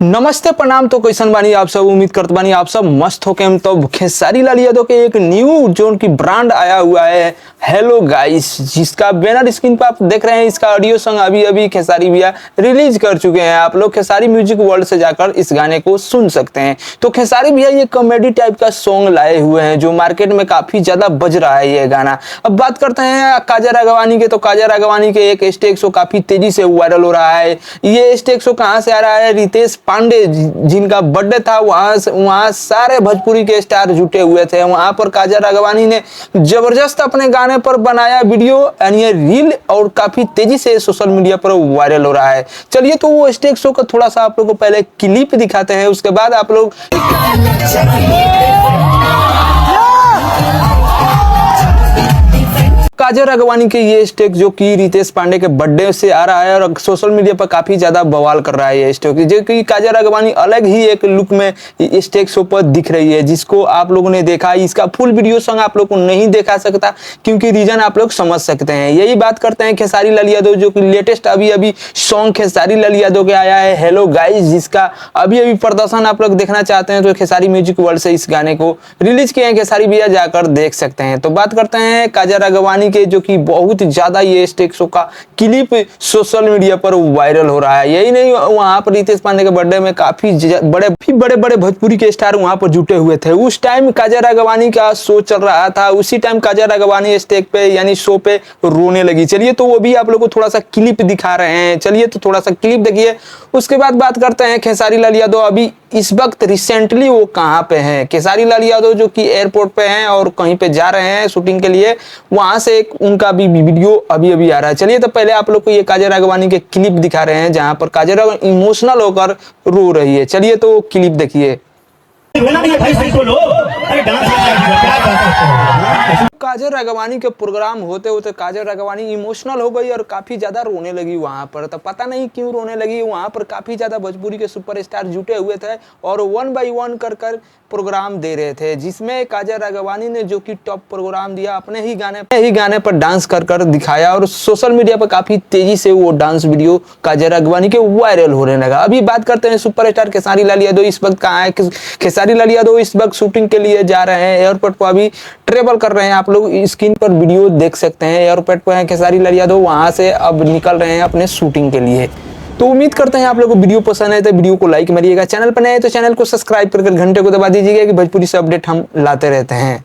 नमस्ते प्रणाम। तो कैसन बानी आप सब, उम्मीद करते बानी आप सब मस्त हो के। हम तो खेसारी लाल यादव के एक न्यू जोन की ब्रांड आया हुआ है हेलो गाइस, जिसका बैनर स्क्रीन पर आप देख रहे हैं। इसका ऑडियो सॉन्ग अभी अभी खेसारी भैया रिलीज कर चुके हैं। आप लोग खेसारी म्यूजिक वर्ल्ड से जाकर इस गाने को सुन सकते हैं। तो खेसारी भैया ये कॉमेडी टाइप का सॉन्ग लाए हुए हैं जो मार्केट में काफी ज्यादा बज रहा है ये गाना। अब बात करते हैं काजल राघवानी के, तो काजल राघवानी के एक स्टेक शो काफी तेजी से वायरल हो रहा है। ये स्टेक शो कहाँ से आ रहा है? रितेश पांडे जिनका बर्थडे था वहां सारे भोजपुरी के स्टार जुटे हुए थे। वहां पर काजल राघवानी ने जबरदस्त अपने गाने पर बनाया वीडियो, यानी ये रील, और काफी तेजी से सोशल मीडिया पर वायरल हो रहा है। चलिए तो वो स्टेज शो का थोड़ा सा आप लोगों को पहले क्लिप दिखाते हैं, उसके बाद आप लोग काजल राघवानी के ये स्टेक जो कि रितेश पांडे के बर्थडे से आ रहा है और सोशल मीडिया पर काफी ज्यादा बवाल कर रहा है ये स्टेक, जो कि काजल राघवानी अलग ही एक लुक में स्टेक शो पर दिख रही है, जिसको आप लोगों ने देखा। इसका फुल वीडियो सॉन्ग आप लोग को नहीं देखा सकता क्योंकि रीजन आप लोग समझ सकते हैं। यही बात करते हैं खेसारी लाल यादव, जो कि लेटेस्ट अभी अभी सॉन्ग खेसारी लाल यादव के आया है हेलो गाइस, जिसका अभी अभी प्रदर्शन आप लोग देखना चाहते हैं तो खेसारी म्यूजिक वर्ल्ड से इस गाने को रिलीज किए हैं। खेसारी भैया जाकर देख सकते हैं। तो बात करते हैं काजल राघवानी के, जो कि बहुत ज्यादा ये स्टेक शो का क्लिप सोशल मीडिया पर वायरल हो रहा है। यही नहीं, वहां पर रितेश पांडे के बर्थडे में काफी बड़े भोजपुरी के स्टार वहां पर जुटे हुए थे। उस टाइम काजल राघवानी का शो चल रहा था, उसी टाइम काजल राघवानी स्टेज पे यानी शो पे रोने लगी। चलिए तो वो भी आप लोगों को थोड़ा सा क्लिप दिखा रहे हैं। चलिए तो थोड़ा सा क्लिप देखिए, उसके बाद बात करते हैं खेसारी लाल यादव अभी इस वक्त रिसेंटली वो कहां पे हैं। खेसारी लाल यादव जो कि एयरपोर्ट पे हैं और कहीं पे जा रहे हैं शूटिंग के लिए, वहां से एक उनका भी वीडियो अभी अभी आ रहा है। चलिए तो पहले आप लोग को ये काजल राघवानी के क्लिप दिखा रहे हैं जहां पर काजल राघवानी इमोशनल होकर रो रही है। चलिए तो क्लिप देखिए। काजल राघवानी के प्रोग्राम होते होते काजल राघवानी इमोशनल हो गई और काफी ज्यादा रोने लगी वहां पर। तो पता नहीं क्यों रोने लगी। वहां पर काफी ज्यादा भोजपुरी के सुपरस्टार जुटे हुए थे और 1 बाय 1 कर प्रोग्राम दे रहे थे, जिसमें काजल राघवानी ने जो कि टॉप प्रोग्राम दिया, अपने ही गाने पर डांस कर दिखाया और सोशल मीडिया पर काफी तेजी से वो डांस वीडियो काजल राघवानी के वायरल होने लगा। अभी बात करते हैं सुपरस्टार खेसारी लाल यादव इस वक्त कहाँ है। खेसारी लाल यादव इस वक्त शूटिंग के लिए जा रहे हैं, एयरपोर्ट पर अभी ट्रेवल कर रहे हैं। आप लोग स्क्रीन पर वीडियो देख सकते हैं। एयरपोर्ट पर हैं खेसारी लाल यादव, वहां से अब निकल रहे हैं अपने शूटिंग के लिए। तो उम्मीद करते हैं आप लोगों को वीडियो पसंद है तो वीडियो को लाइक मारिएगा। चैनल पर नए हैं तो चैनल को सब्सक्राइब कर घंटे को दबा दीजिएगा कि भोजपुरी से अपडेट हम लाते रहते हैं।